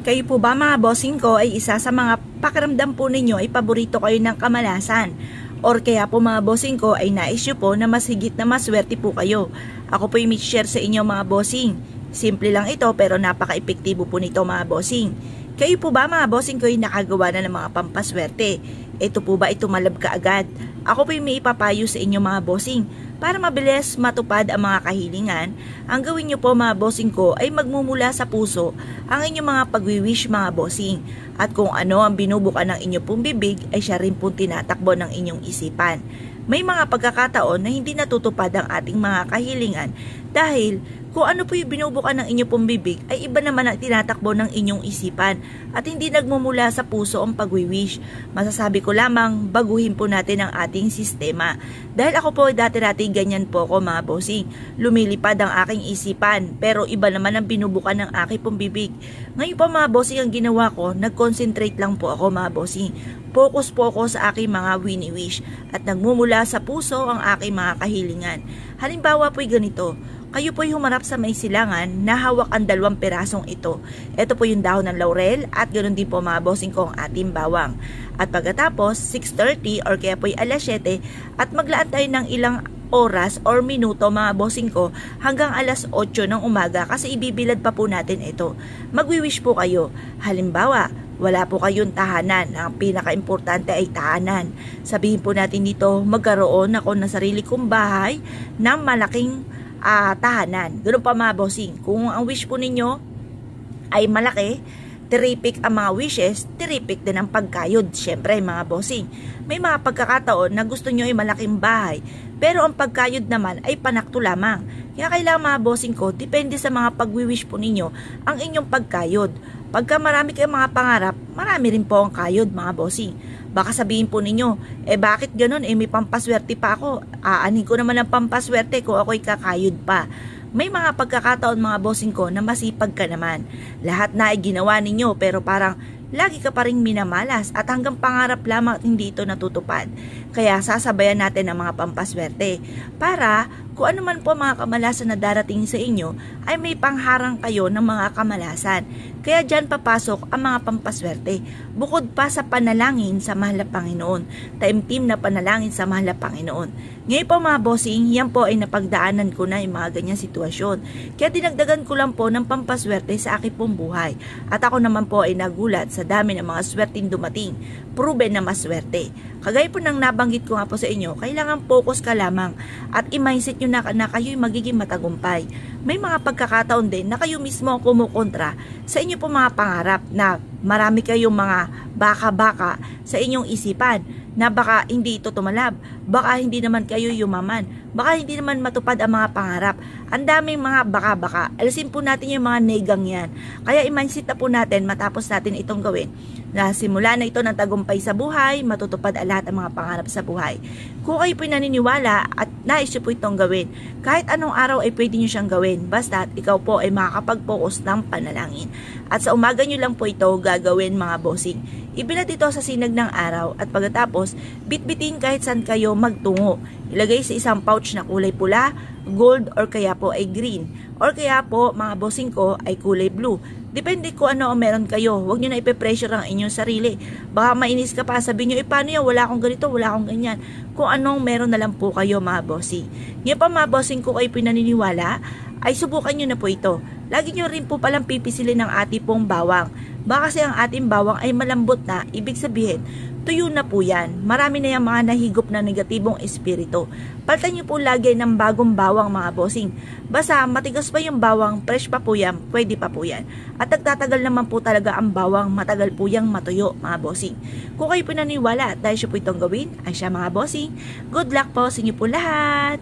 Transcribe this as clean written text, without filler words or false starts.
Kayo po ba mga bossing ko ay isa sa mga pakiramdam po ninyo ay paborito kayo ng kamalasan? Or kaya po mga bossing ko ay nais nyo po na mas higit na maswerte po kayo? Ako po yung share sa inyo mga bossing. Simple lang ito pero napaka-epektibo po nito mga bossing. Kayo po ba mga bossing ko ay nakagawa na ng mga pampaswerte? Ito po ba ito malab ka agad? Ako po yung may ipapayo sa inyo mga bossing. Para mabilis matupad ang mga kahilingan, ang gawin nyo po mga bossing ko ay magmumula sa puso ang inyong mga pagwiwish mga bossing. At kung ano ang binubukan ng inyong pong bibig ay siya rin pong tinatakbo ng inyong isipan. May mga pagkakataon na hindi natutupad ang ating mga kahilingan dahil kung ano po yung binubukan ng inyong pong bibig ay iba naman ang tinatakbo ng inyong isipan at hindi nagmumula sa puso ang pagwiwish. Masasabi ko lamang baguhin po natin ang ating sistema. Dahil ako po dati-dati ganyan po ako mga bossing. Lumilipad ang aking isipan pero iba naman ang binubukan ng aking pong bibig. Ngayon po mga bossing ang ginawa ko, nag-concentrate lang po ako mga bossing. Focus po ako sa aking mga wini-wish at nagmumula sa puso ang aking mga kahilingan. Halimbawa po'y ganito. Kayo po'y humarap sa may silangan na hawak ang 2 pirasong ito. Ito po yung dahon ng laurel at ganoon din po mga bossing ko ang ating bawang. At pagkatapos 6:30 or kaya po'y alas 7 at maglaan tayo ng ilang oras or minuto mga bossing ko hanggang alas 8 ng umaga kasi ibibilad pa po natin ito. Magwi-wish po kayo. Halimbawa, wala po kayong tahanan. Ang pinaka-importante ay tahanan. Sabihin po natin dito, magkaroon ako ng sarili kong bahay ng malaking tahanan. Ganun pa mga bossing. Kung ang wish po ninyo ay malaki, terrific ang mga wishes, terrific din ang pagkayod. Syempre mga bossing, may mga pagkakataon na gusto nyo ay malaking bahay, pero ang pagkayod naman ay panakto lamang. Kaya kailangan mga bossing ko, depende sa mga pagwiwish po ninyo ang inyong pagkayod. Pagka marami kayong mga pangarap, marami rin po ang kayod mga bossing. Baka sabihin po ninyo, bakit ganun? May pampaswerte pa ako. Aanin ko naman ang pampaswerte ko, ako'y kakayod pa. May mga pagkakataon mga bossing ko na masipag ka naman. Lahat na ay ginawa ninyo pero parang lagi ka pa rin minamalas at hanggang pangarap lamang hindi ito natutupad. Kaya sasabayan natin ang mga pampaswerte para kung ano man po mga kamalasan na darating sa inyo ay may pangharang kayo ng mga kamalasan. Kaya dyan papasok ang mga pampaswerte. Bukod pa sa panalangin sa mahal na Panginoon. Taimtim na panalangin sa mahal na Panginoon. Ngayon po mga bossing, yan po ay napagdaanan ko na yung mga ganyang sitwasyon. Kaya dinagdagan ko lang po ng pampaswerte sa aking pong buhay. At ako naman po ay nagulat sa dami ng mga swerteng dumating. Proven na maswerte. Kagaya po nang nabanggit ko nga po sa inyo, kailangan focus ka lamang at i-mindset nyo na kayo'y magiging matagumpay. May mga pagkakataon din na kayo mismo ang kumukontra sa inyo po mga pangarap na marami kayong mga baka-baka sa inyong isipan na baka hindi ito tumalab, baka hindi naman kayo yumaman, baka hindi naman matupad ang mga pangarap. Ang daming mga baka-baka. Alisin po natin yung mga negang yan. Kaya i-mindset na po natin matapos natin itong gawin na simula na ito ng tagumpay sa buhay, matutupad ang lahat ng mga pangarap sa buhay. Kung kayo po'y naniniwala at nais nyo po itong gawin, kahit anong araw ay pwede nyo siyang gawin, basta ikaw po ay makakapag-focus ng panalangin. At sa umaga nyo lang po ito gagawin mga bossing. Ibilad ito sa sinag ng araw at pagkatapos, bitbitin kahit saan kayo magtungo. Ilagay sa isang pouch na kulay pula, gold or kaya po ay green. Or kaya po mga bossing ko ay kulay blue. Depende ko ano ang meron kayo. Huwag nyo na ipe-pressure ang inyong sarili. Baka mainis ka pa, sabihin nyo, paano yan? Wala akong ganito, wala akong ganyan. Kung anong meron na lang po kayo mga bossing. Ngayon pa mga bossing ko kayo pinaniniwala, ay subukan nyo na po ito. Lagi nyo rin po palang pipisilin ng ating pong bawang. Baka kasi ang ating bawang ay malambot na, ibig sabihin, tuyo na po yan. Marami na yung mga nahigop na negatibong espiritu. Palitan nyo po lagi ng bagong bawang mga bossing. Basta matigas pa yung bawang, fresh pa po yan, pwede pa po yan. At nagtatagal naman po talaga ang bawang, matagal po yung matuyo mga bossing. Kung kayo po naniwala at dahil siya po itong gawin, ay siya mga bossing. Good luck po sa inyo po lahat!